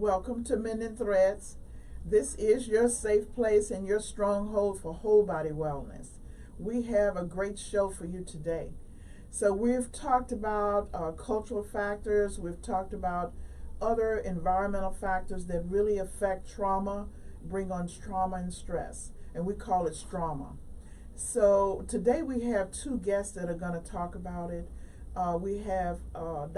Welcome to Mending Threads. This is your safe place and your stronghold for whole body wellness. We have a great show for you today. So we've talked about cultural factors. We've talked about other environmental factors that really affect trauma, bring on trauma and stress, and we call it trauma. So today we have two guests that are going to talk about it. We have I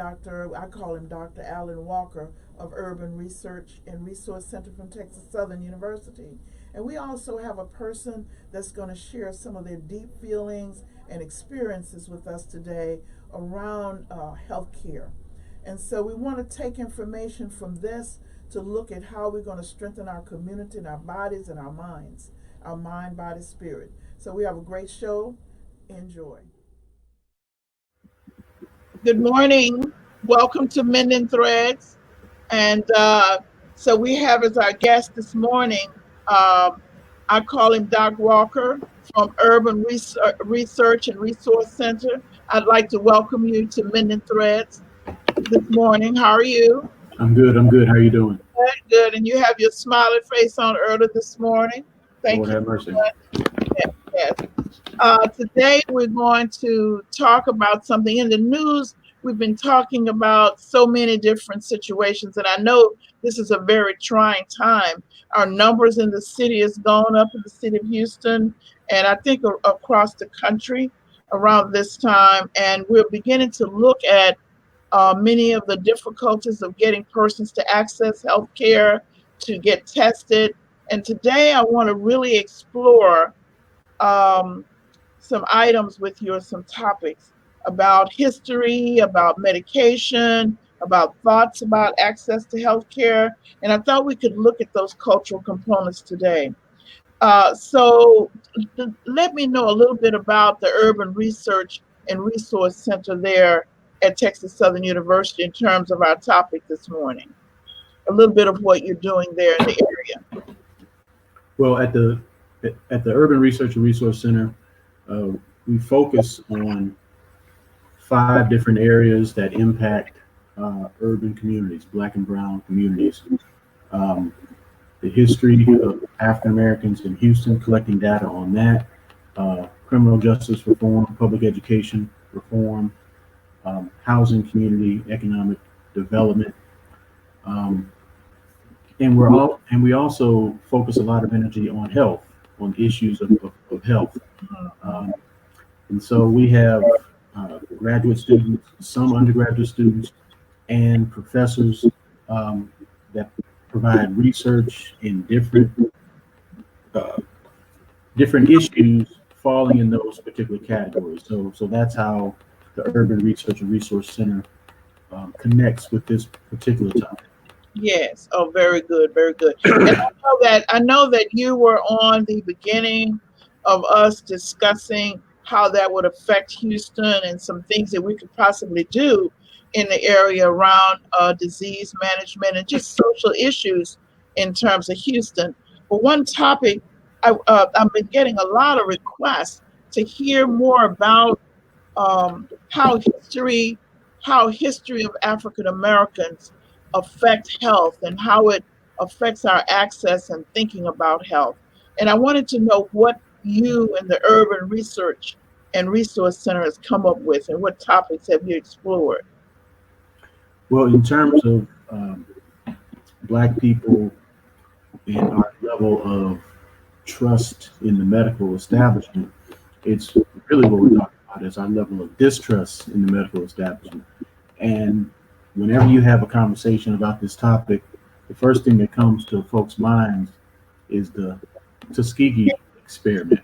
call him Dr. Alan Walker of Urban Research and Resource Center from Texas Southern University. And we also have a person that's going to share some of their deep feelings and experiences with us today around healthcare. And so we want to take information from this to look at how we're going to strengthen our community and our bodies and our minds, our mind, body, spirit. So we have a great show. Enjoy. Good morning. Welcome to Mending Threads. And so we have as our guest this morning, I call him Doc Walker from Urban Research and Resource Center. I'd like to welcome you to Mending Threads this morning. How are you? I'm good. How are you doing? Good. And you have your smiling face on early this morning. Thank Lord you. Have mercy. Yes. Today we're going to talk about something in the news. We've been talking about so many different situations, and I know this is a very trying time. Our numbers in the city has gone up in the city of Houston, and I think across the country around this time, and we're beginning to look at many of the difficulties of getting persons to access health care, to get tested. And today I want to really explore some items with you, or some topics about history, about medication, about thoughts about access to healthcare. And I thought we could look at those cultural components today. So let me know a little bit about the Urban Research and Resource Center there at Texas Southern University in terms of our topic this morning. A little bit of what you're doing there in the area. Well, at the Urban Research and Resource Center, we focus on 5 different areas that impact urban communities, Black and brown communities. The history of African Americans in Houston, collecting data on that, criminal justice reform, public education reform, housing, community, economic development, and we also focus a lot of energy on health, on issues of health. And so we have graduate students, some undergraduate students, and professors that provide research in different issues falling in those particular categories. So that's how the Urban Research and Resource Center connects with this particular topic. Yes. Oh, very good, very good. And I know that you were on the beginning of us discussing how that would affect Houston and some things that we could possibly do in the area around disease management and just social issues in terms of Houston. But one topic, I've been getting a lot of requests to hear more about how history of African Americans affect health and how it affects our access and thinking about health. And I wanted to know what you and the Urban Research and Resource Center has come up with, and what topics have you explored? Well, in terms of Black people and our level of trust in the medical establishment, it's really what we're talking about is our level of distrust in the medical establishment. And whenever you have a conversation about this topic, the first thing that comes to folks' minds is the Tuskegee experiment,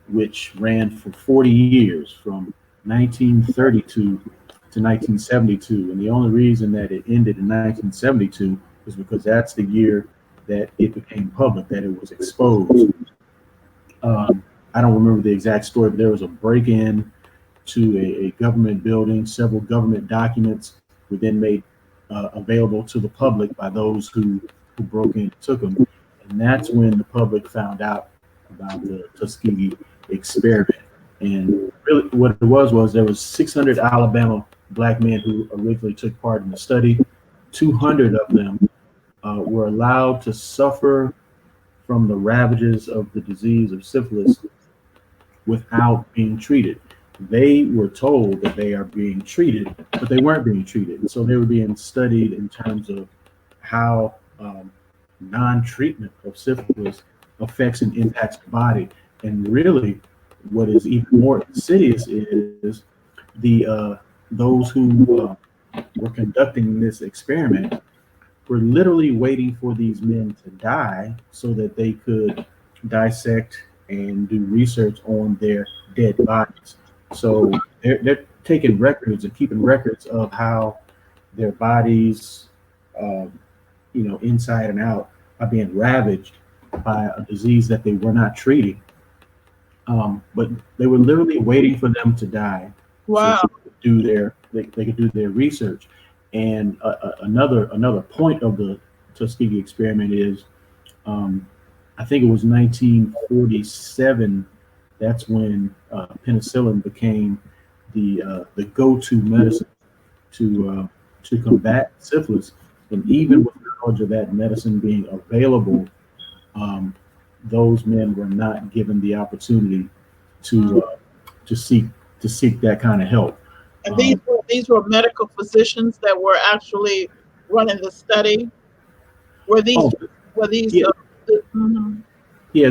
which ran for 40 years, from 1932 to 1972. And the only reason that it ended in 1972 is because that's the year that it became public, that it was exposed. I don't remember the exact story, but there was a break-in to a government building. Several government documents were then made available to the public by those who broke in and took them. And that's when the public found out about the Tuskegee experiment. And really what it was there was 600 Alabama Black men who originally took part in the study. 200 of them were allowed to suffer from the ravages of the disease of syphilis without being treated. They were told that they are being treated, but they weren't being treated. And so they were being studied in terms of how non-treatment of syphilis affects and impacts the body. And really, what is even more insidious is those who were conducting this experiment were literally waiting for these men to die so that they could dissect and do research on their dead bodies. So they're taking records and keeping records of how their bodies, inside and out, are being ravaged by a disease that they were not treating. But they were literally waiting for them to die so Wow. they could do their research. And another point of the Tuskegee experiment is, I think it was 1947. That's when penicillin became the go-to medicine to combat syphilis. And even with knowledge of that medicine being available, those men were not given the opportunity to to seek that kind of help. And Um, these were medical physicians that were actually running the study. Were these oh, were these? yeah, Mhm. yeah.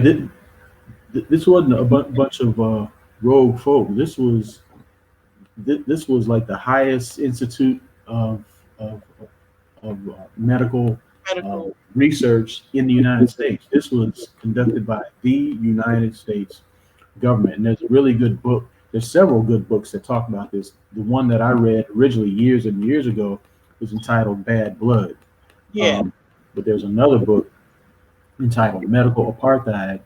This wasn't a bunch of rogue folk. This was like the highest institute of, medical uh, Medical. research in the United States. This was conducted by the United States government. And there's a really good book. There's several good books that talk about this. The one that I read originally years and years ago was entitled Bad Blood. Yeah. Um, but there's another book entitled Medical Apartheid,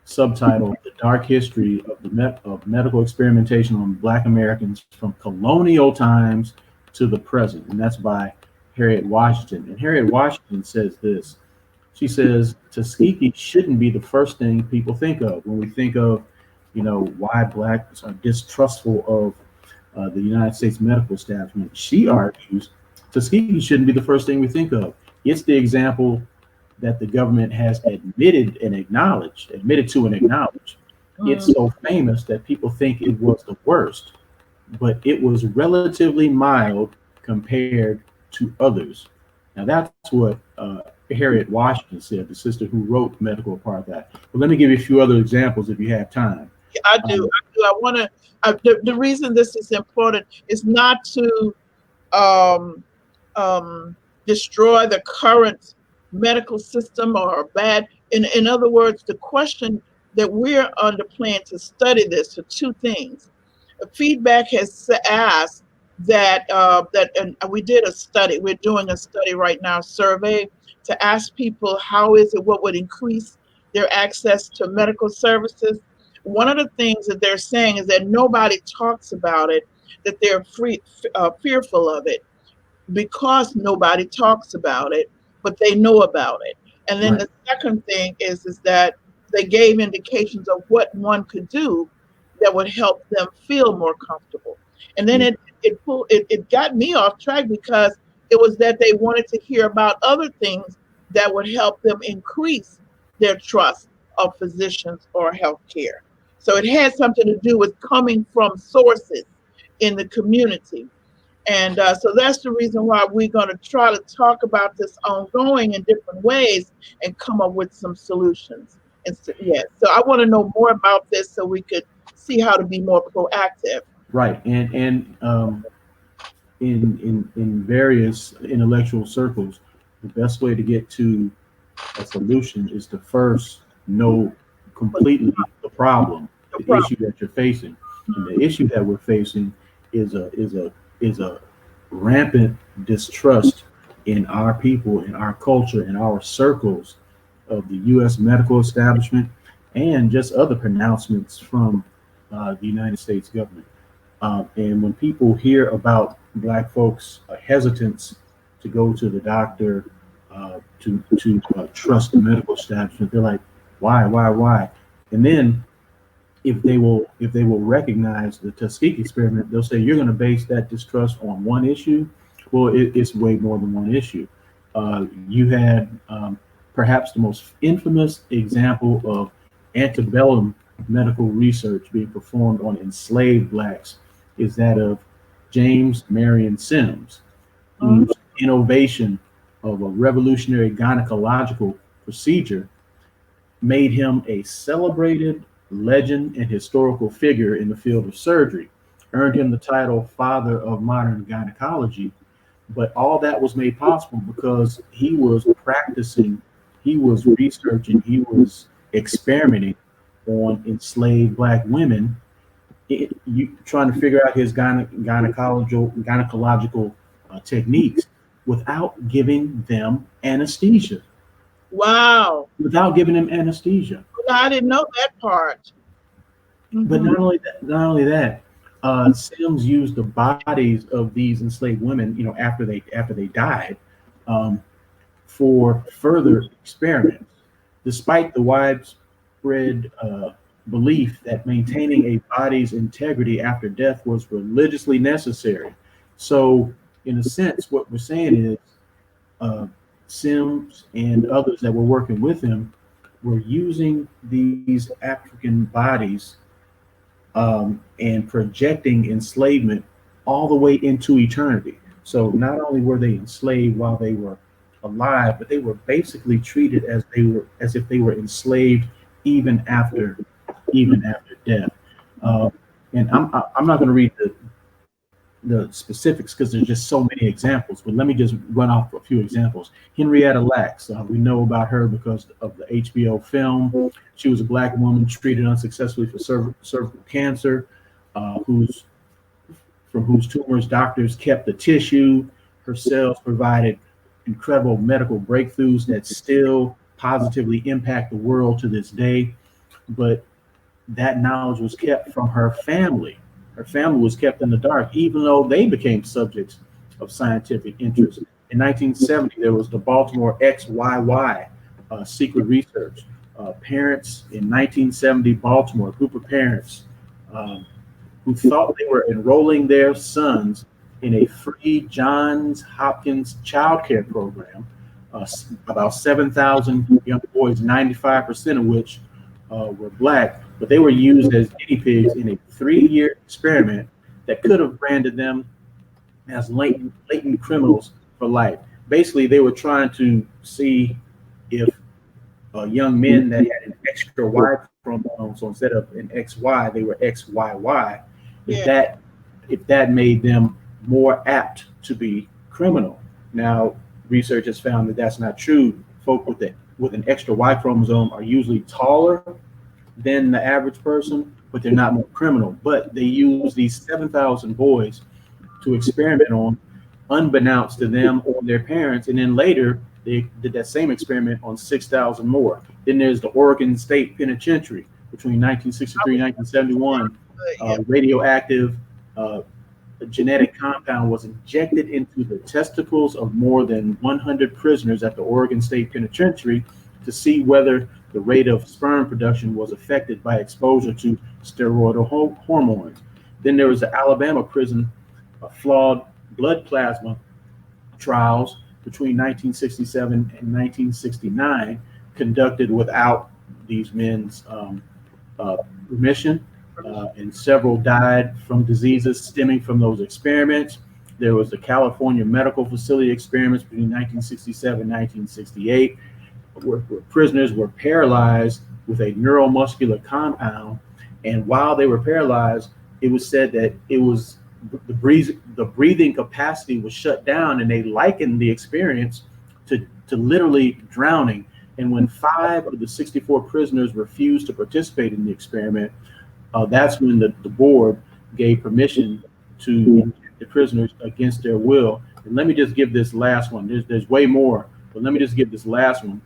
subtitled The Dark History of of Medical Experimentation on Black Americans from Colonial Times to the Present. And that's by Harriet Washington. And Harriet Washington says this. She says Tuskegee shouldn't be the first thing people think of when we think of, why blacks are distrustful of the United States medical establishment. She argues Tuskegee shouldn't be the first thing we think of. It's the example that the government has admitted to and acknowledged. It's Mm. so famous that people think it was the worst, but it was relatively mild compared to others. Now that's what Harriet Washington said, the sister who wrote Medical Apartheid. But let me give you a few other examples if you have time. I do. Um, I do. I want to. The reason this is important is not to um, destroy the current medical system or bad. In other words, the question that we're under plan to study this are two things. Feedback has asked and we did a study. We're doing a study right now, survey to ask people how is it, what would increase their access to medical services. One of the things that they're saying is that nobody talks about it, that they're fearful of it because nobody talks about it, but they know about it. And then right, the second thing is that they gave indications of what one could do that would help them feel more comfortable. And then yeah, it got me off track because it was that they wanted to hear about other things that would help them increase their trust of physicians or healthcare. So it had something to do with coming from sources in the community, and so that's the reason why we're going to try to talk about this ongoing in different ways and come up with some solutions. And so, yeah, so I want to know more about this so we could see how to be more proactive. right. And in various intellectual circles, the best way to get to a solution is to first know completely the problem, No the problem. issue that you're facing. And the issue that we're facing is a rampant distrust in our people, in our culture, in our circles of the U.S. medical establishment, and just other pronouncements from the United States government. And when people hear about Black folks' hesitance to go to the doctor, to trust the medical establishment, they're like, why? And then if they will recognize the Tuskegee experiment, they'll say you're going to base that distrust on one issue. Well, it's way more than one issue. You had perhaps the most infamous example of antebellum medical research being performed on enslaved blacks is that of James Marion Sims, Mhm. whose innovation of a revolutionary gynecological procedure made him a celebrated legend and historical figure in the field of surgery, earned him the title Father of Modern Gynecology. But all that was made possible because he was practicing, he was researching, he was experimenting on enslaved black women, trying to figure out his gynecological techniques without giving them anesthesia. Wow. Without giving them anesthesia. I didn't know that part. But Hmm. not only that, Sims used the bodies of these enslaved women, after they died, um, for further experiments, despite the widespread belief that maintaining a body's integrity after death was religiously necessary. So, in a sense, what we're saying is uh, Sims and others that were working with him were using these African bodies and projecting enslavement all the way into eternity. So not only were they enslaved while they were alive, but they were basically treated as if they were enslaved even after even after death. Uh, and I'm not going to read the specifics because there's just so many examples. But let me just run off a few examples. Henrietta Lacks, we know about her because of the HBO film. She was a black woman treated unsuccessfully for cervical cancer, whose from whose tumors doctors kept the tissue. Her cells provided incredible medical breakthroughs that still positively impact the world to this day. But that knowledge was kept from her family. Her family was kept in the dark, even though they became subjects of scientific interest. In 1970, there was the Baltimore XYY secret research. Parents in 1970 Baltimore, a group of parents um, who thought they were enrolling their sons in a free Johns Hopkins child care program, about 7,000 young boys, 95% of which were black, but they were used as guinea pigs in a 3-year experiment that could have branded them as latent criminals for life. Basically, they were trying to see if young men that had an extra Y chromosome, so instead of an XY, they were XYY, if Yeah. that made them more apt to be criminal. Now, research has found that that's not true. Folk with an extra Y chromosome are usually taller than the average person, but they're not more criminal. But they use these 7,000 boys to experiment on, unbeknownst to them or their parents. And then later, they did that same experiment on 6,000 more. Then there's the Oregon State Penitentiary between 1963 and 1971. Yeah. Radioactive genetic compound was injected into the testicles of more than 100 prisoners at the Oregon State Penitentiary to see whether the rate of sperm production was affected by exposure to steroidal hormones. Then there was the Alabama prison flawed blood plasma trials between 1967 and 1969, conducted without these men's remission, and several died from diseases stemming from those experiments. There was the California Medical Facility experiments between 1967 and 1968, where prisoners were paralyzed with a neuromuscular compound, and while they were paralyzed, it was said that it was the breathing capacity was shut down, and they likened the experience to literally drowning. And when 5 of the 64 prisoners refused to participate in the experiment, that's when the board gave permission to inject the prisoners against their will. And let me just give this last one. There's way more, but let me just give this last one.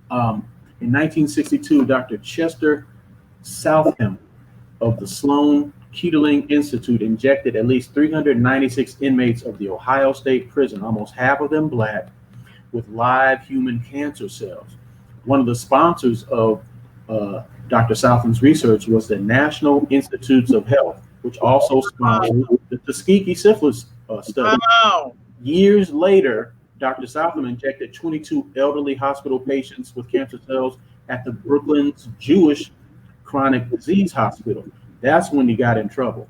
In 1962, Dr. Chester Southam of the Sloan Kettering Institute injected at least 396 inmates of the Ohio State Prison, almost half of them black, with live human cancer cells. One of the sponsors of Dr. Southam's research was the National Institutes of Health, which also sponsored the Tuskegee syphilis study. Wow. Years later, Dr. Southam injected 22 elderly hospital patients with cancer cells at the Brooklyn's Jewish Chronic Disease Hospital. That's when he got in trouble.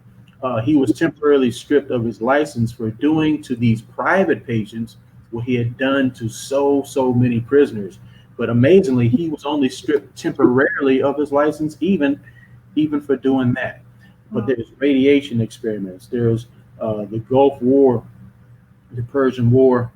He was temporarily stripped of his license for doing to these private patients what he had done to so many prisoners. But amazingly, he was only stripped temporarily of his license, even for doing that. But there's radiation experiments. There's the Gulf War, the Persian War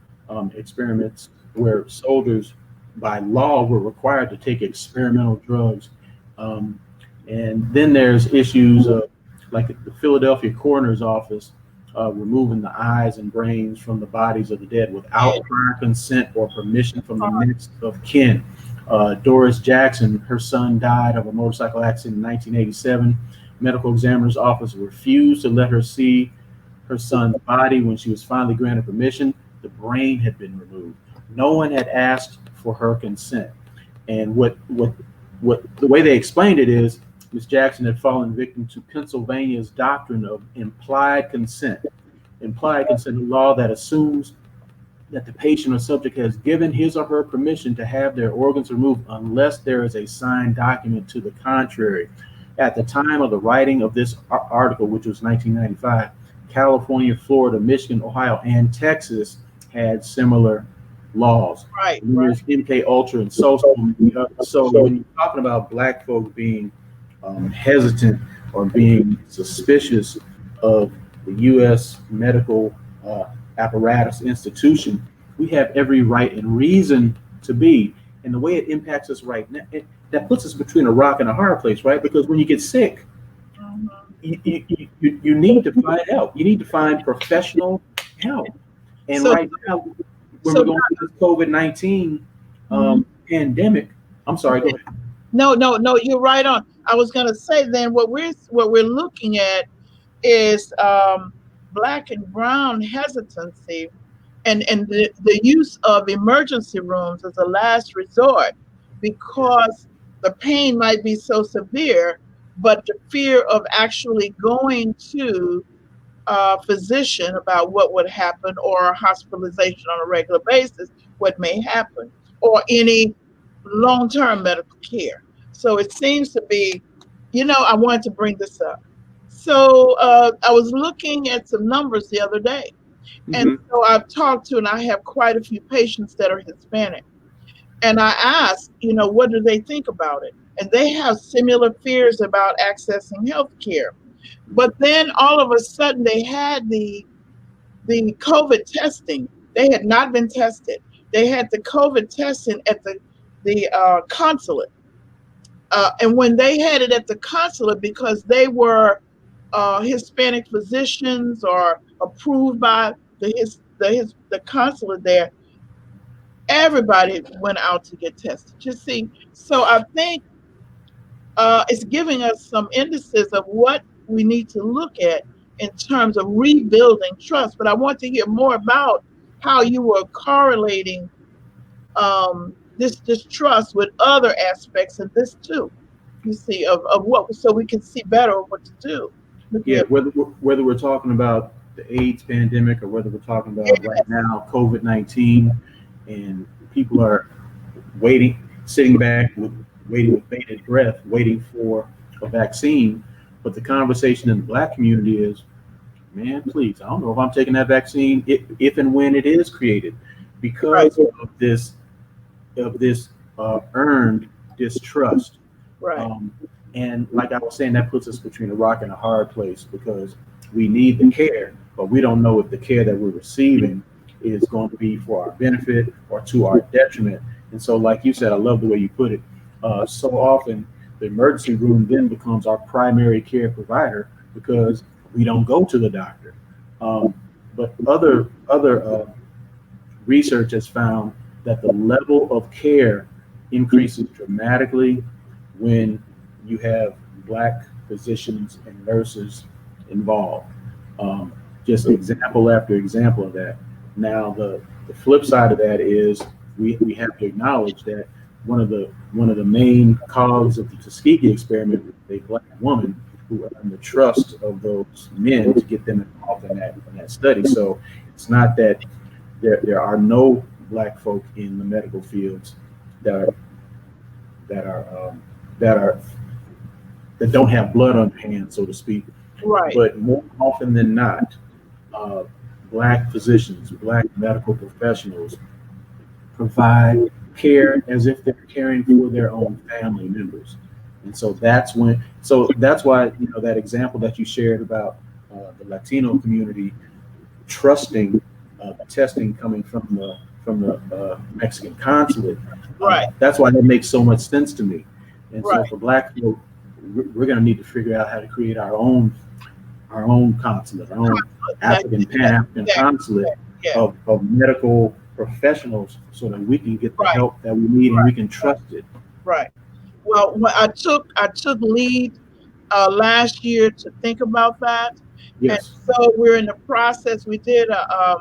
experiments, where soldiers by law were required to take experimental drugs. And then there's issues of like the Philadelphia coroner's office removing the eyes and brains from the bodies of the dead without prior consent or permission from the next of kin. Doris Jackson, her son died of a motorcycle accident in 1987. Medical examiner's office refused to let her see her son's body. When she was finally granted permission, the brain had been removed. No one had asked for her consent. And what the way they explained it is Ms. Jackson had fallen victim to Pennsylvania's doctrine of implied consent. Implied consent, a law that assumes that the patient or subject has given his or her permission to have their organs removed unless there is a signed document to the contrary. At the time of the writing of this article, which was 1995, California, Florida, Michigan, Ohio, and Texas had similar laws. Right. There's MK Ultra and so when you're talking about Black folks being hesitant or being suspicious of the U.S. medical apparatus institution, we have every right and reason to be. And the way it impacts us right now, that puts us between a rock and a hard place, right? Because when you get sick, you need to find help. You need to find professional help. And so, right now, when we're going through this COVID-19 pandemic, I'm sorry, go ahead. No, you're right on. I was going to say then what we're looking at is Black and brown hesitancy and the use of emergency rooms as a last resort, because the pain might be so severe, but the fear of actually going to a physician about what would happen, or hospitalization on a regular basis, what may happen, or any long-term medical care. So it seems to be, I wanted to bring this up. So I was looking at some numbers the other day. And so I've talked to, and I have quite a few patients that are Hispanic. And I asked, what do they think about it? And they have similar fears about accessing health care. But then all of a sudden they had the COVID testing. They had not been tested. They had the COVID testing at the consulate. And when they had it at the consulate, because they were Hispanic physicians or approved by the consulate there, everybody went out to get tested. You see, so I think it's giving us some indices of what we need to look at in terms of rebuilding trust. But I want to hear more about how you were correlating this trust with other aspects of this too. You see, of what, so we can see better what to do. Yeah, whether we're talking about the AIDS pandemic or whether we're talking about right now COVID-19, and people are sitting back waiting with bated breath, waiting for a vaccine. But the conversation in the Black community is, man, please, I don't know if I'm taking that vaccine if and when it is created, because of this earned distrust. Right. And like I was saying, that puts us between a rock and a hard place, because we need the care, but we don't know if the care that we're receiving is going to be for our benefit or to our detriment. And so, like you said, I love the way you put it. So often, the emergency room then becomes our primary care provider because we don't go to the doctor. But other research has found that the level of care increases dramatically when you have Black physicians and nurses involved. Just example after example of that. Now, the flip side of that is we have to acknowledge that one of the main cogs of the Tuskegee experiment was a Black woman who earned the trust of those men to get them involved in that study. So it's not that there are no black folk in the medical fields that are that are that are that don't have blood on their hands, so to speak. Right. But more often than not, uh, black physicians, black medical professionals provide care as if they're caring for their own family members. And so that's why, that example that you shared about the Latino community trusting testing coming from the Mexican consulate. Right. That's why that makes so much sense to me. And so Right. for black people, we're going to need to figure out how to create our own consulate, our own That, African, that, Pan-African that, consulate yeah. of medical professionals so that we can get the Right. help that we need and we can trust it. Right. Well, when I took lead last year to think about that, and Yes. so we're in the process. We did a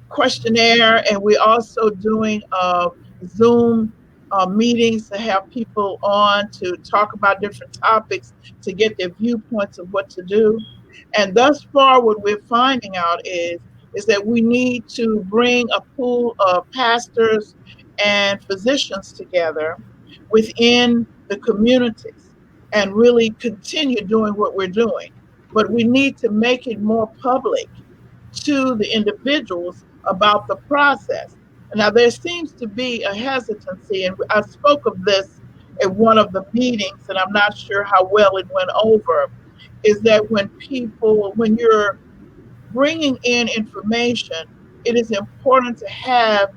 questionnaire, and we're also doing Zoom meetings to have people on to talk about different topics to get their viewpoints of what to do. And thus far, what we're finding out is that we need to bring a pool of pastors and physicians together within the communities and really continue doing what we're doing. But we need to make it more public to the individuals about the process. Now, there seems to be a hesitancy, and I spoke of this at one of the meetings, and I'm not sure how well it went over, is that when you're bringing in information, it is important to have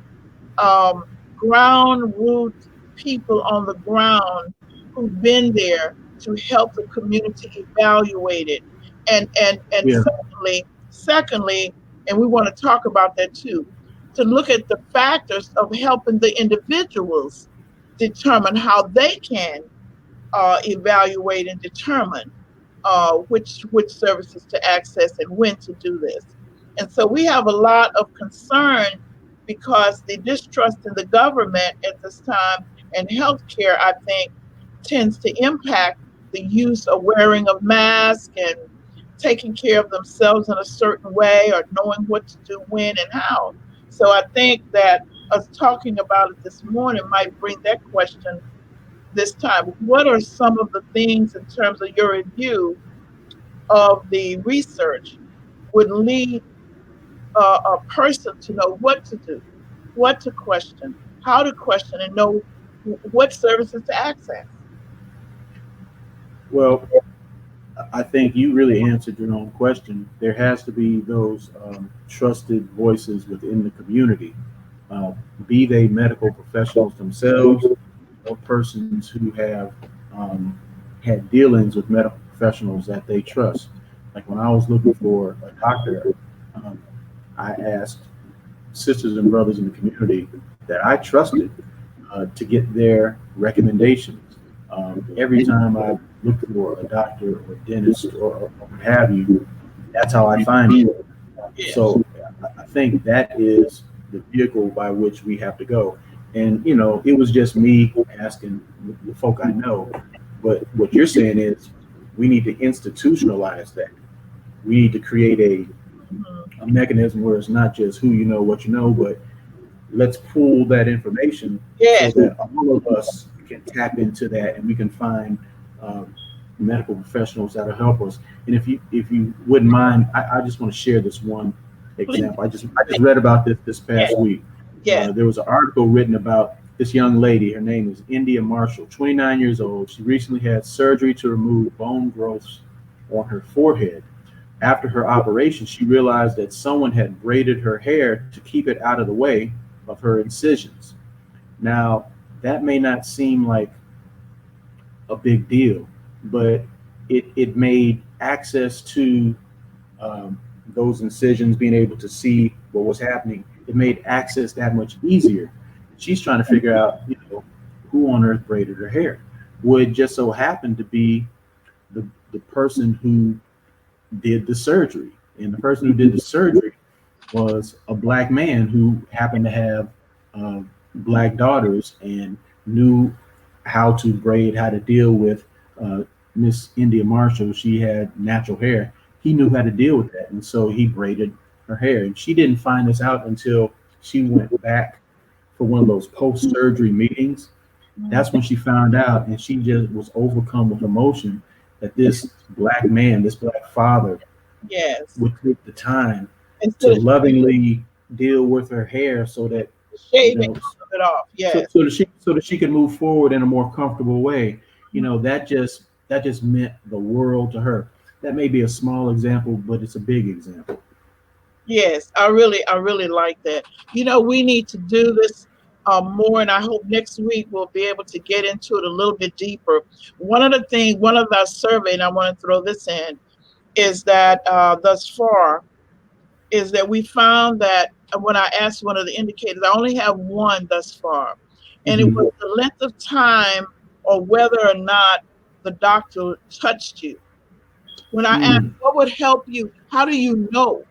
um, ground root people on the ground who've been there to help the community evaluate it. And Yeah. secondly, and we want to talk about that too, to look at the factors of helping the individuals determine how they can evaluate and determine which services to access and when to do this. And so we have a lot of concern because the distrust in the government at this time and healthcare, I think, tends to impact the use of wearing of masks and taking care of themselves in a certain way or knowing what to do when and how. So I think that us talking about it this morning might bring that question this time. What are some of the things in terms of your review of the research would lead a person to know what to do, what to question, how to question, and know what services to access? Well, I think you really answered your own question. There has to be those trusted voices within the community, uh, be they medical professionals themselves or persons who have um, had dealings with medical professionals that they trust. Like when I was looking for a doctor, um, I asked sisters and brothers in the community that I trusted to get their recommendations. Every time I look for a doctor or a dentist or what have you, that's how I find it. Yes. So I think that is the vehicle by which we have to go. And it was just me asking the folk I know. But what you're saying is we need to institutionalize that. We need to create Mhm. a mechanism where it's not just who you know, what you know, but let's pool that information so Yes. that all of us can tap into that and we can find um, medical professionals that'll help us. And if you wouldn't mind, I just want to share this one Please. example. I just read about this Yes. past week. Yes. There was an article written about this young lady. Her name is India Marshall, 29 years old. She recently had surgery to remove bone growths on her forehead. After her operation, she realized that someone had braided her hair to keep it out of the way of her incisions. Now, that may not seem like a big deal, but it made access to those incisions, being able to see what was happening, it made access that much easier. She's trying to figure out, who on earth braided her hair. Would just so happen to be the person who did the surgery. And the person who did the surgery was a black man who happened to have uh, black daughters and knew how to braid, how to deal with uh, Miss India Marshall. She had natural hair. He knew how to deal with that, and so he braided her hair. And she didn't find this out until she went back for one of those post surgery meetings. That's when she found out, and she just was overcome with emotion that this black man, this black father, Yes. would take the time to Instead of lovingly deal with her hair so that, you shaving know, some of it off. so, Yes. so that she could move forward in a more comfortable way. That just meant the world to her. That may be a small example, but it's a big example. Yes, I really like that. We need to do this more, and I hope next week we'll be able to get into it a little bit deeper. One of the survey, and I want to throw this in, is that thus far, is that we found that when I asked one of the indicators, I only have one thus far, and it Hmm. was the length of time or whether or not the doctor touched you. When I asked, Mm. what would help you? How do you know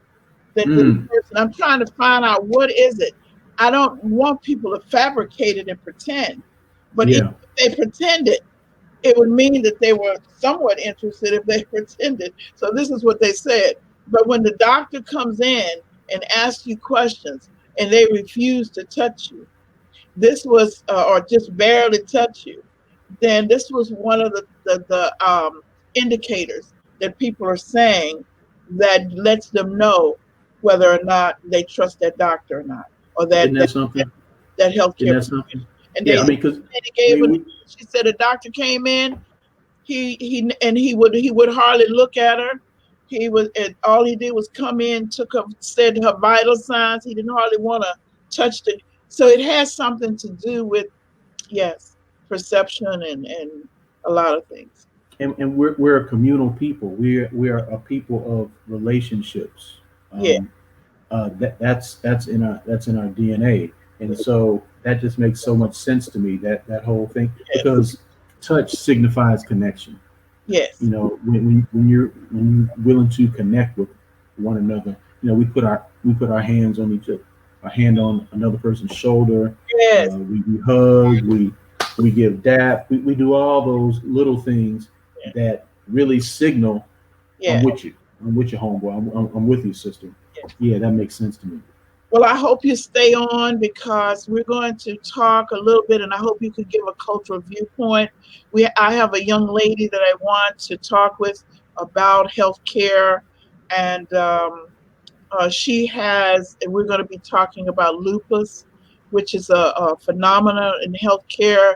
that this Mm. person? I'm trying to find out what is it. I don't want people to fabricate it and pretend, but even Yeah. if they pretended, it would mean that they were somewhat interested if they pretended. So this is what they said. But when the doctor comes in and asks you questions and they refuse to touch you, this was, or just barely touch you, then this was one of the indicators that people are saying that lets them know whether or not they trust that doctor or not, or that Isn't that, that something? that Isn't healthcare. that something? And Yeah. they I mean, because I gave mean, an. She said a doctor came in. He would hardly look at her. He was and all he did was come in, took her, said her vital signs. He didn't hardly want to touch the. So it has something to do with, yes, perception and a lot of things. and we're a communal people. We are a people of relationships. Yeah, Um, that's in our DNA, and so that just makes so much sense to me. That whole thing, yes, because touch signifies connection. yes, When you're willing to connect with one another, we put our hands on each other, our hand on another person's shoulder. yes, We hug, we give dap, we do all those little things that really signal, I'm yeah. with you, I'm with you, homeboy, I'm with you, sister. Yeah, that makes sense to me. Well, I hope you stay on because we're going to talk a little bit, and I hope you could give a cultural viewpoint. I have a young lady that I want to talk with about healthcare, and and we're going to be talking about lupus, which is a phenomenon in healthcare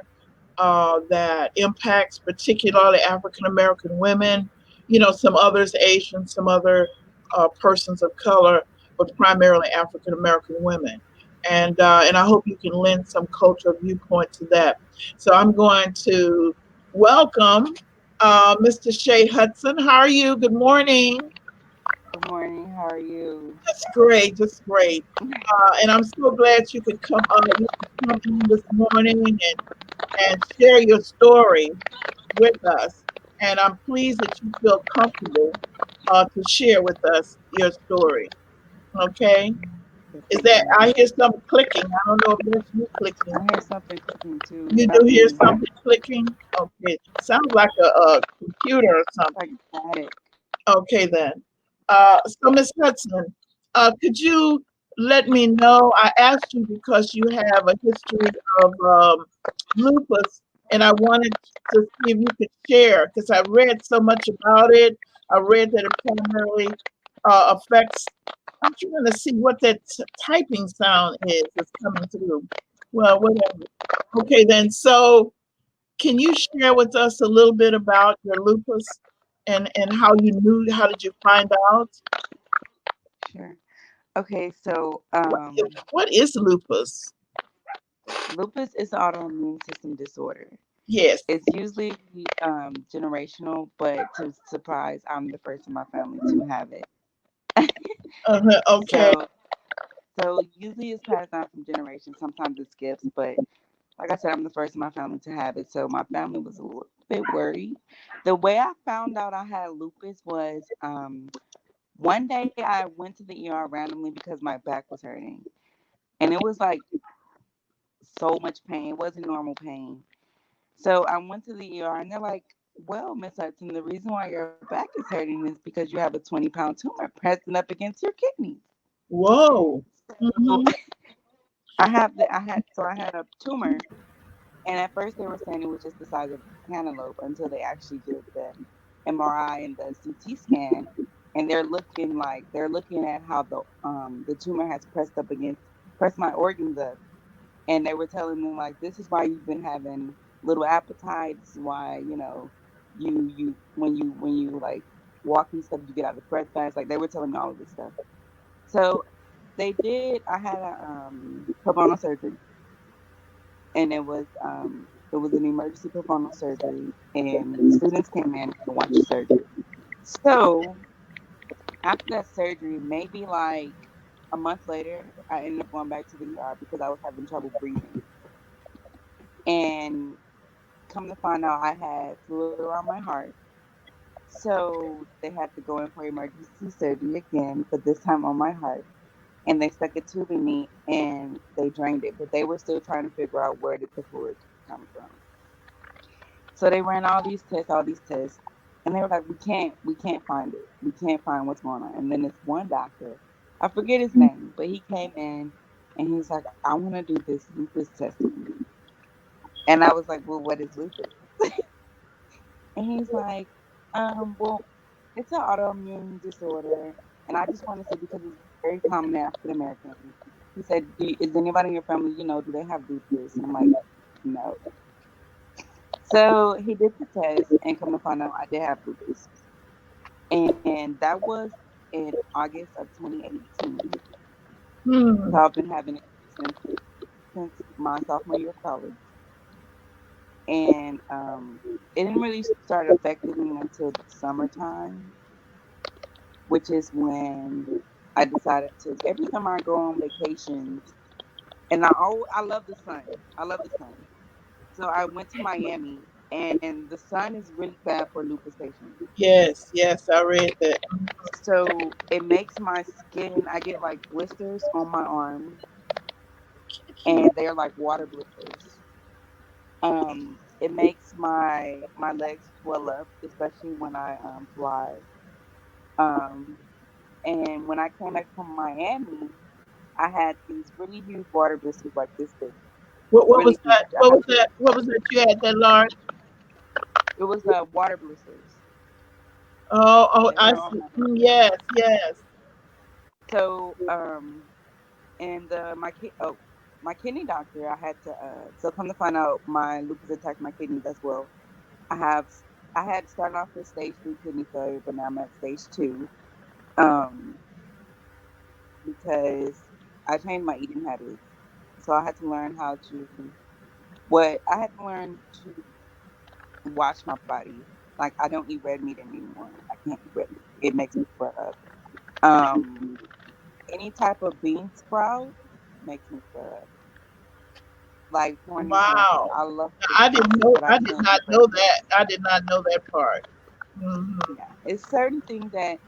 that impacts particularly African American women, some others Asian, some other persons of color, but primarily African American women. And I hope you can lend some cultural viewpoint to that. So I'm going to welcome Mr. Shay Hudson. How are you? Good morning. Good morning. How are you? Just great, just great. And I'm so glad you could come in this morning and share your story with us. And I'm pleased that you feel comfortable to share with us your story. Okay? Yes, Is that ma'am. I hear something clicking? I don't know if that's you clicking. I hear something clicking too. You do Not hear me. something clicking? Okay. Sounds like a computer or Like something. static. Okay, then. So, Miss Hudson, could you let me know? I asked you because you have a history of lupus, and I wanted to see if you could share because I read so much about it. I read that it primarily affects. I'm trying to see what that typing sound is that's coming through. Well, whatever. Okay, then. So, can you share with us a little bit about your lupus and how you knew? How did you find out? Sure. Okay, so What is lupus? lupus is an autoimmune system disorder. Yes. It's usually generational, but to surprise, I'm the first in my family to have it. Uh-huh. Okay. So so usually it's passed down from generation. Sometimes it skips, but like I said, I'm the first in my family to have it. So my family was a little bit worried. The way I found out I had lupus was one day I went to the ER randomly because my back was hurting. And it was like so much pain. It wasn't normal pain. So I went to the ER and they're like, well, Miss Hudson, the reason why your back is hurting is because you have a 20-pound tumor pressing up against your kidneys. Whoa. So Mm-hmm. I had a tumor, and at first they were saying it was just the size of a cantaloupe until they actually did the MRI and the CT scan, and they're looking at how the tumor has pressed my organs up, and they were telling me like, this is why you've been having little appetite. This is why, you when you like walk and stuff, you get out of breath fast. Like, they were telling me all of this stuff. So I had a colonic surgery, and it was an emergency colonic surgery, and the students came in and watched the surgery. So after that surgery, maybe like a month later, I ended up going back to the ER because I was having trouble breathing. And come to find out, I had fluid around my heart. So they had to go in for emergency surgery again, but this time on my heart. And they stuck a tube in me and they drained it, but they were still trying to figure out where did the fluid come from. So they ran all these tests, and they were like, we can't find it. We can't find what's going on. And then this one doctor, I forget his name, but he came in and he's like, I want to do this lupus testing. And I was like, well, what is lupus? And he's like, well, it's an autoimmune disorder, and I just want to say because it's very common in African Americans. He said, is anybody in your family, do they have lupus? And I'm like, no. So he did the test, and come to find out, I did have lupus, and that was in August of 2018. So Hmm. I've been having it since my sophomore year of college, and it didn't really start affecting me until the summertime, which is when I decided to. Every time I go on vacations, and I love the sun. I love the sun. So I went to Miami, and the sun is really bad for lupus patients. Yes, yes, I read that. So it makes my skin. I get like blisters on my arms, and they're like water blisters. It makes my legs swell up, especially when I fly. Um, and when I came back from Miami, I had these really huge water blisters like this big, What was really that? huge. I What had was that? What was that you had that large? it was water blisters. Oh, oh, They I were on see. my Mm, yes, yes. so and my kidney doctor. I had to so come to find out my lupus attacked my kidneys as well. I have I had started off with stage 3 kidney failure, but now I'm at stage 2. Um, because I changed my eating habits. So I had to learn how to what I had to learn to watch my body. Like, I don't eat red meat anymore. I can't eat red meat. It makes me throw up. Um, any type of bean sprout makes me throw up. Like, for an example, Wow. I love I didn't chickpeas, know. but I I did can't not eat red know meat. that. I did not know that part. Hmm. Yeah, it's certain things that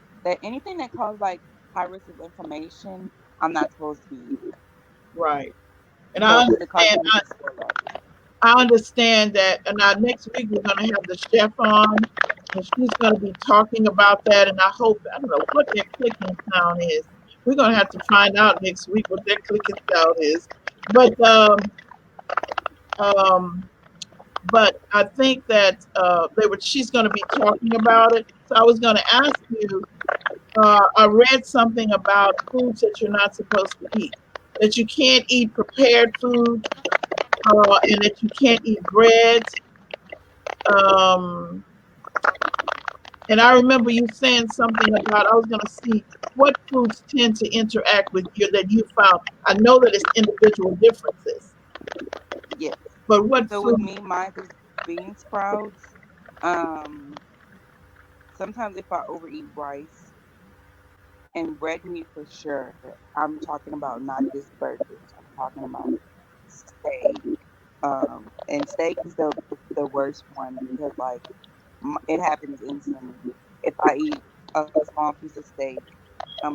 anything that causes like high risk of inflammation, I'm not supposed to be eating. Right. And So, because it causes me to swell up. I understand that. And now next week we're going to have the chef on, and she's going to be talking about that. And I don't know what that clicking sound is. We're going to have to find out next week what that clicking sound is. But um, but I think that she's going to be talking about it. So I was going to ask you. I read something about foods that you're not supposed to eat. That you can't eat prepared food, and that you can't eat bread. Um, and I remember you saying something about I was going to see what foods tend to interact with you that you found. I know that it's individual differences, Yes. but what So with food? me, mine is bean sprouts. Um, Sometimes if I overeat rice and red meat for sure, I'm talking about not just burgers. I'm talking about steak. And steak is the worst one because like it happens instantly. If I eat a small piece of steak,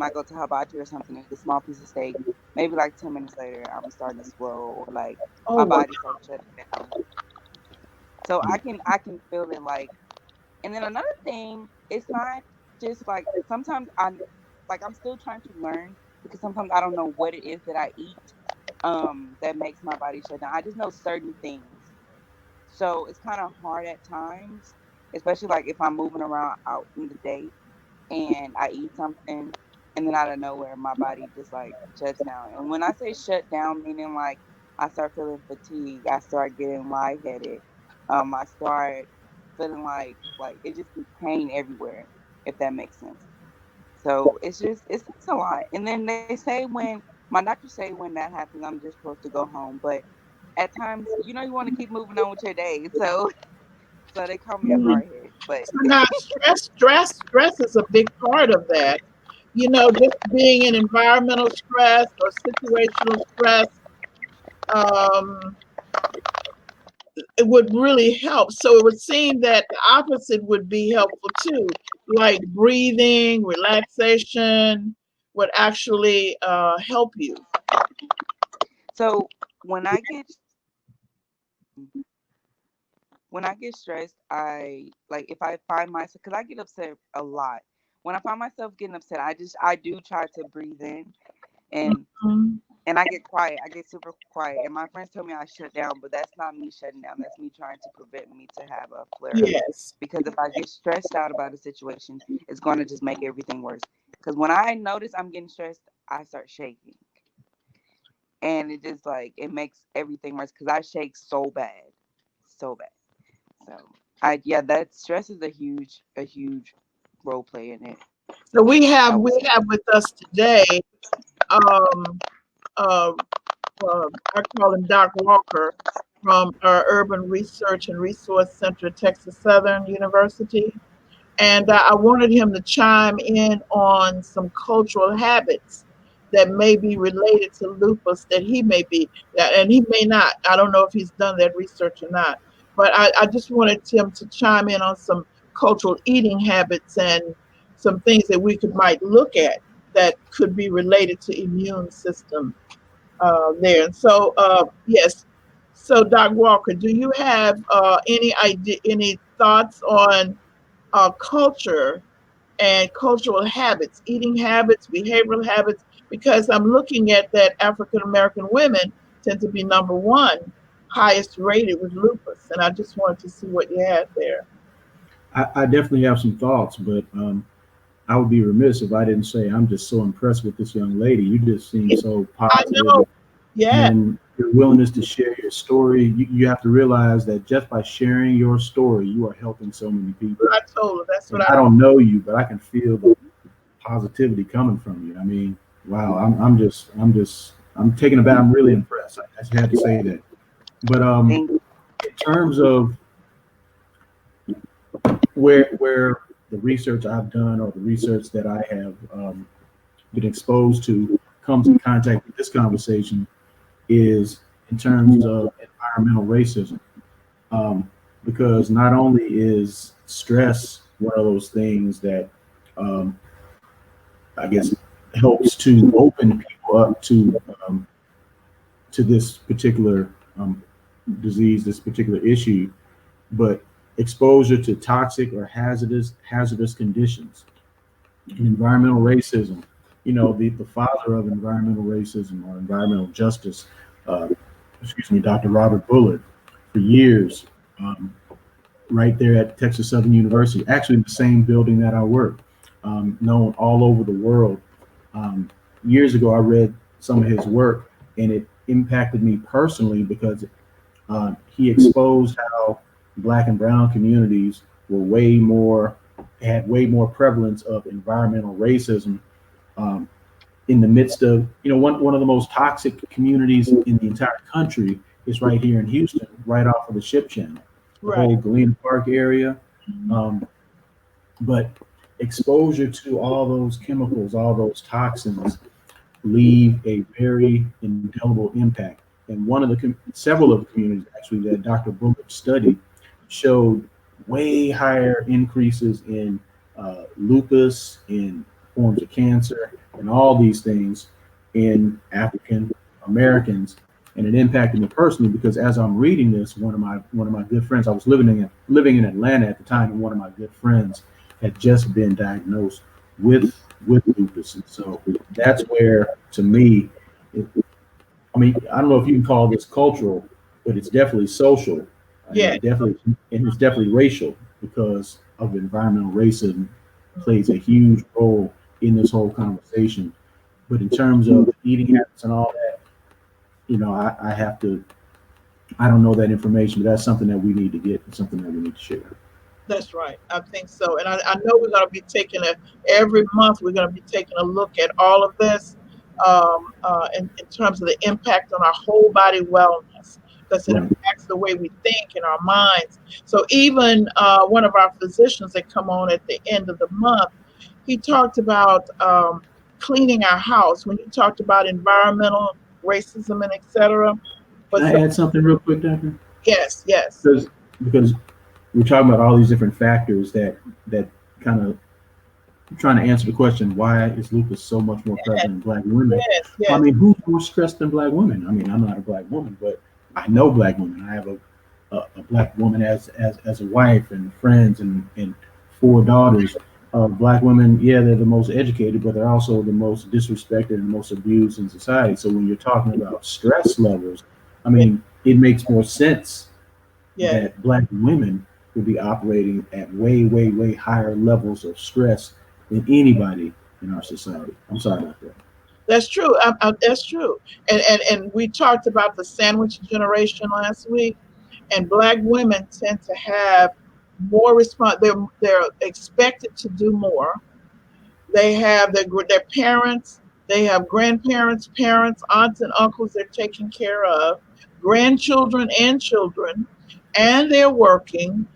I go to hibachi or something, eat a small piece of steak. Maybe like 10 minutes later, I'm starting to swell or like Oh, my well, body starts shutting down. So I can feel it like. And then another thing, it's not just like sometimes I'm still trying to learn. because sometimes I don't know what it is that I eat that makes my body shut down. I just know certain things. So it's kind of hard at times, especially like if I'm moving around out in the day and I eat something and then out of nowhere my body just like shuts down. And when I say shut down, meaning like I start feeling fatigue, I start getting lightheaded, I start feeling like it just be pain everywhere, if that makes sense. So it's a lot. And then they say when my doctors say when that happens, I'm just supposed to go home. But at times, you want to keep moving on with your day. So so they call me a Mhm. hard head. But So now stress is a big part of that. Just being in environmental stress or situational stress, um, it would really help. So it would seem that the opposite would be helpful too, like breathing, relaxation would actually help you. so when I get when I get stressed, I like if I find myself because I get upset a lot. When I find myself getting upset, I do try to breathe in and Mhm. and I get quiet. I get super quiet. And my friends tell me I shut down, but that's not me shutting down. That's me trying to prevent me to have a flare up. Yes. Because if I get stressed out about a situation, it's going to just make everything worse. Because when I notice I'm getting stressed, I start shaking, and it just like it makes everything worse. Because I shake so bad. So I yeah, that stress is a huge role play in it. So we have I would we say. have with us today, um, uh, I call him Doc Walker from Urban Research and Resource Center, Texas Southern University. And I wanted him to chime in on some cultural habits that may be related to lupus that he may be, and he may not. I don't know if he's done that research or not. But I just wanted him to chime in on some cultural eating habits and some things that we might look at that could be related to immune system there. And so, yes. So, Doc Walker, do you have any idea, any thoughts on culture and cultural habits, eating habits, behavioral habits? Because I'm looking at that African American women tend to be number one, highest rated with lupus, and I just wanted to see what you had there. I definitely have some thoughts, but I would be remiss if I didn't say I'm just so impressed with this young lady. You just seem Yeah, so I positive, know. Yeah, and your willingness to share your story. You have to realize that just by sharing your story, you are helping so many people. I told her. That's what And I. I don't know you, but I can feel the positivity coming from you. I mean, wow, I'm taken aback. I'm really impressed. I just had to say that. But Thank in terms of where the research I've done or the research that I have been exposed to comes in contact with this conversation is in terms of environmental racism. Um, because not only is stress one of those things that um, I guess helps to open people up to this particular disease, this particular issue, but exposure to toxic or hazardous conditions and environmental racism. The father of environmental racism or environmental justice, uh, Dr. Robert Bullard, for years, um, right there at Texas Southern University, actually in the same building that I work, known all over the world. Um, Years ago, I read some of his work, and it impacted me personally because he exposed how Black and Brown communities were had way more prevalence of environmental racism um, in the midst of, one of the most toxic communities in the entire country is right here in Houston, right off of the Ship Channel, the Right. whole Galena Park area. Mhm. Um, but exposure to all those chemicals, all those toxins, leave a very indelible impact. And several of the communities actually that Dr. Bullard studied showed way higher increases in lupus, in forms of cancer, and all these things in African Americans. And it impacted me personally because as I'm reading this, one of my good friends, I was living in Atlanta at the time, and one of my good friends had just been diagnosed with with lupus. And so that's where, to me, it, I mean, I don't know if you can call this cultural, but it's definitely social, and Yeah. it's definitely racial because of environmental racism plays a huge role in this whole conversation. But in terms of eating habits and all that, I have to. I don't know that information, but that's something that we need to get and something that we need to share. That's right. I think so. And I know we're going to be taking every month, we're going to be taking a look at all of this in terms of the impact on our whole body wellness, because it Right. impacts the way we think and our minds. So even one of our physicians that come on at the end of the month, he talked about cleaning our house when you talked about environmental racism and etc. Can But I so, add something real quick, Doctor? yes, yes, Because we're talking about all these different factors that kind of trying to answer the question, why is lupus so much more yes, prevalent in black women? yes, Well, I yes, mean, who's more stressed than black women? I mean, I'm not a black woman, but I know black women. I have a black woman as a wife and friends and four daughters. Black women, yeah, they're the most educated, but they're also the most disrespected and most abused in society. So when you're talking about stress levels, I mean, it makes more sense yes. that black women would be operating at way, way, way higher levels of stress than anybody in our society. I'm sorry about that. That's true. That's true. And we talked about the sandwich generation last week, and black women tend to have more response. They're expected to do more. They have their parents, they have grandparents, parents, aunts, and uncles they're taking care of, grandchildren and children, and they're working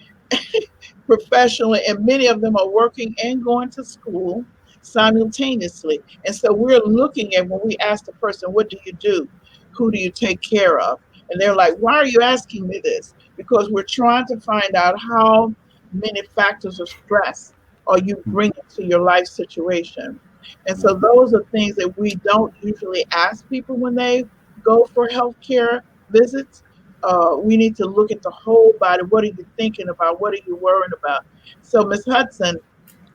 professionally, and many of them are working and going to school simultaneously. And so we're looking at when we ask the person, what do you do? Who do you take care of? And they're like, why are you asking me this? Because we're trying to find out how many factors of stress are you bringing to your life situation. And so those are things that we don't usually ask people when they go for healthcare visits. We need to look at the whole body. What are you thinking about? What are you worrying about? So, Ms. Hudson,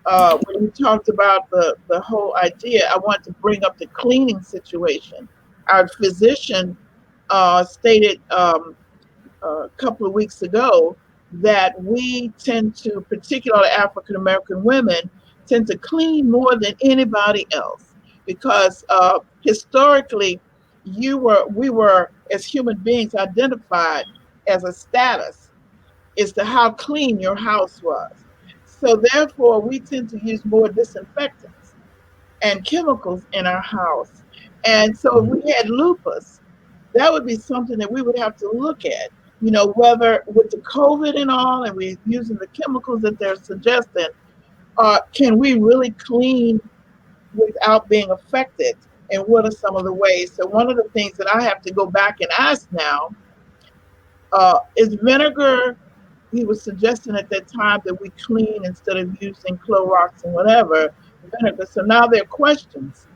when you talked about the whole idea, I want to bring up the cleaning situation. Our physician stated a couple of weeks ago that we tend to, particularly African American women, tend to clean more than anybody else because historically, we were as human beings identified as a status as to how clean your house was. So therefore, we tend to use more disinfectants and chemicals in our house. And so if we had lupus, that would be something that we would have to look at. Whether with the COVID and all, and we're using the chemicals that they're suggesting, can we really clean without being affected? And what are some of the ways? So one of the things that I have to go back and ask now is vinegar. He was suggesting at that time that we clean instead of using Clorox and whatever vinegar. So now there are questions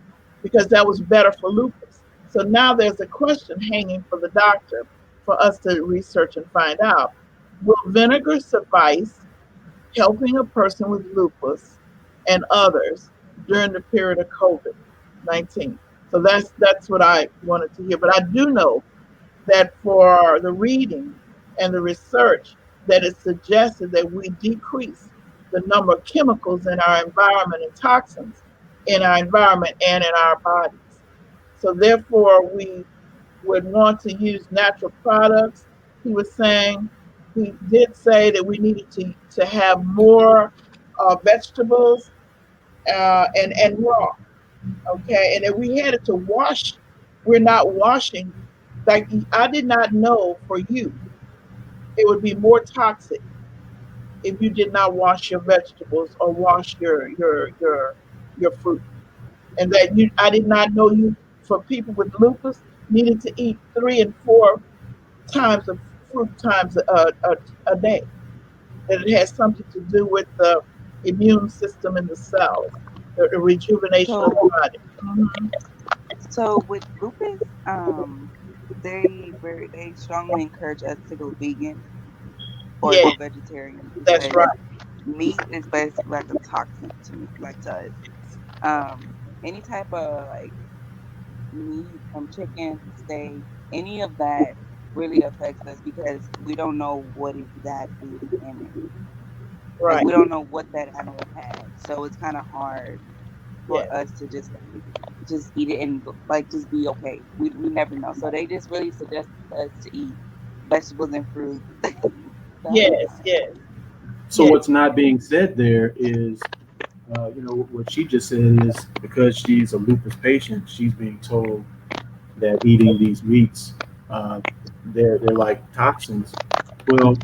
because that was better for lupus. So now there's a question hanging for the doctor for us to research and find out. Will vinegar suffice helping a person with lupus and others during the period of COVID-19? So that's what I wanted to hear. But I do know that for the reading and the research that it suggested that we decrease the number of chemicals in our environment and toxins in our environment and in our bodies. So therefore, we would want to use natural products. He was saying, he did say that we needed to have more vegetables and raw, okay? And if we had it to wash, we're not washing. Like, I did not know for you, it would be more toxic if you did not wash your vegetables or wash your fruit. And that I did not know you, for people with lupus, needed to eat 3 and 4 times of fruit times a day. That it has something to do with the immune system in the cells, the rejuvenation of So, the body. Mhm. so with lupus, they strongly encourage us to go vegan or Yeah, go vegetarian that's because right. meat is basically like a toxin to me, like to us. Any type of like meat, chicken, steak, any of that really affects us because we don't know what exactly is in it. Like Right. we don't know what that animal had, so it's kind of hard for Yes. us to just eat it and like just be okay. We never know. So they just really suggested us to eat vegetables and fruit the whole Yes. time. Yes. So Yes. what's not being said there is, what she just said is because she's a lupus patient, she's being told that eating these meats, uh, they're like toxins. Well,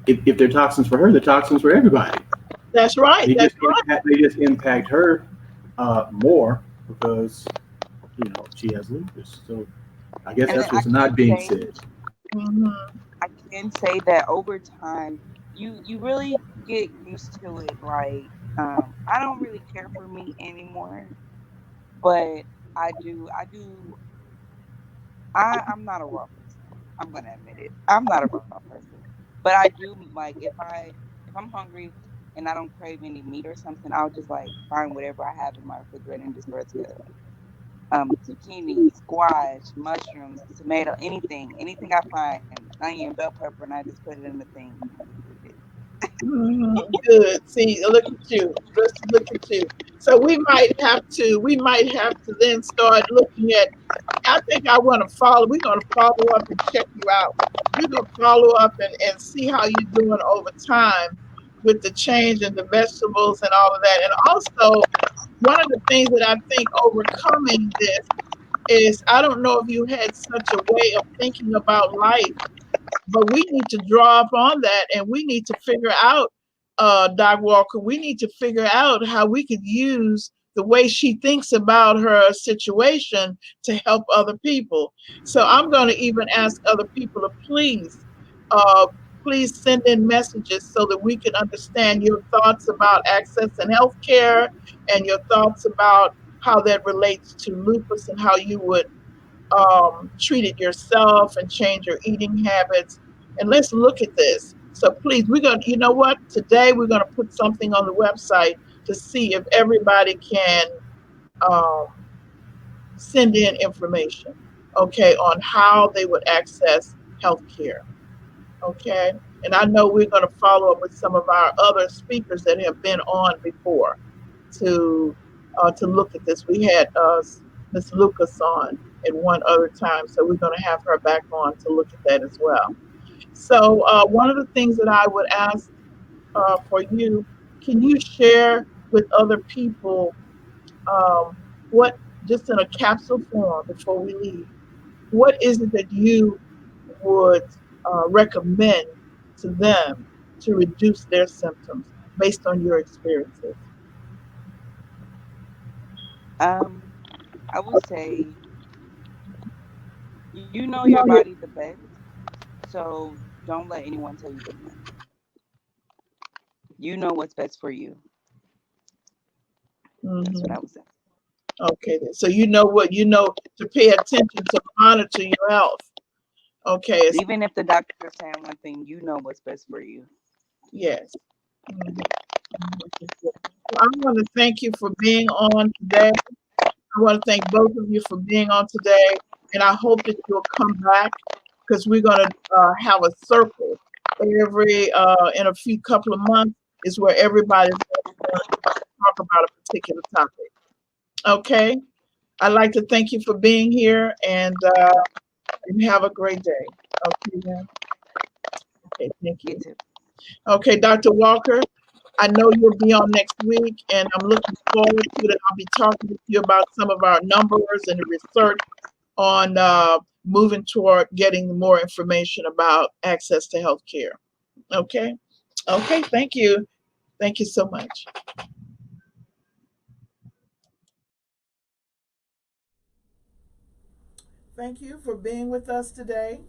if they're toxins for her, they're toxins for everybody. That's right. That's right. They just impact her more because she has lupus. So I guess And then that's what's not being said. Hmm. I can say that over time, you really get used to it. Like, I don't really care for meat anymore, but I'm not a raw person. I'm gonna admit it. I'm not a raw person, but I do like if I'm hungry and I don't crave any meat or something, I'll just like find whatever I have in my refrigerator and just throw it together. Like zucchini, squash, mushrooms, tomato, anything I find, onion, bell pepper, and I just put it in the thing and just eat it. Good. See, look at you. Just look at you. So we might have to then start looking at. I think I want to follow. We're going to follow up and check you out. We're going to follow up and see how you're doing over time with the change in the vegetables and all of that. And also, one of the things that I think overcoming this is I don't know if you had such a way of thinking about life, but we need to draw up on that and we need to figure out, Doc Walker, we need to figure out how we could use the way she thinks about her situation to help other people. So I'm going to even ask other people to uh, please send in messages so that we can understand your thoughts about access and healthcare and your thoughts about how that relates to lupus and how you would treat it yourself and change your eating habits. And let's look at this. So please, we're going to, you know what? Today we're going to put something on the website to see if everybody can um, send in information, okay, on how they would access healthcare, okay? And I know we're going to follow up with some of our other speakers that have been on before to look at this. We had Miss Lucas on at one other time, so we're going to have her back on to look at that as well. So one of the things that I would ask for you, can you share with other people um, what, just in a capsule form before we leave, what is it that you would recommend to them to reduce their symptoms based on your experiences? Um, I would say you know your body the best, so don't let anyone tell you different. You know what's best for you. That's what Hmm. I would say. Okay, then. So you know what you know to pay attention to monitor your health. Okay, it's, Even if the doctor is saying one thing, you know what's best for you. yes. Mhm. Well, I want to thank you for being on today. I want to thank both of you for being on today, and I hope that you'll come back because we're going to have a circle every in a few couple of months is where everybody's going to talk about a particular topic. Okay, I'd like to thank you for being here and have a great day. Okay, then. Okay, thank You you. too. Okay, Dr. Walker, I know you'll be on next week, and I'm looking forward to it. I'll be talking with you about some of our numbers and the research on moving toward getting more information about access to health care. Okay? Okay, thank you. Thank you so much. Thank you for being with us today.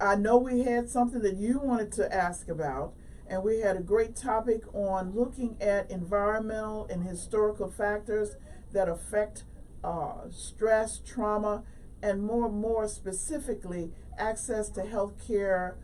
I know we had something that you wanted to ask about, and we had a great topic on looking at environmental and historical factors that affect stress, trauma, and more specifically, access to health care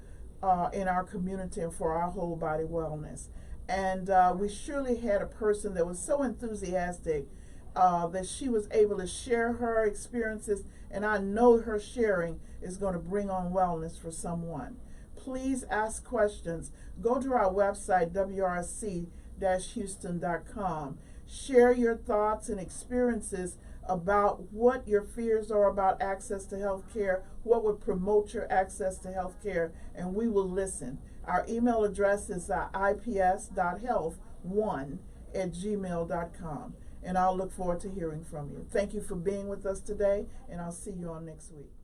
in our community and for our whole body wellness. And we surely had a person that was so enthusiastic that she was able to share her experiences, and I know her sharing is going to bring on wellness for someone. Please ask questions. Go to our website, wrc-houston.com. Share your thoughts and experiences about what your fears are about access to health care, what would promote your access to health care, and we will listen. Our email address is ips.health1@gmail.com, and I'll look forward to hearing from you. Thank you for being with us today, and I'll see you on next week.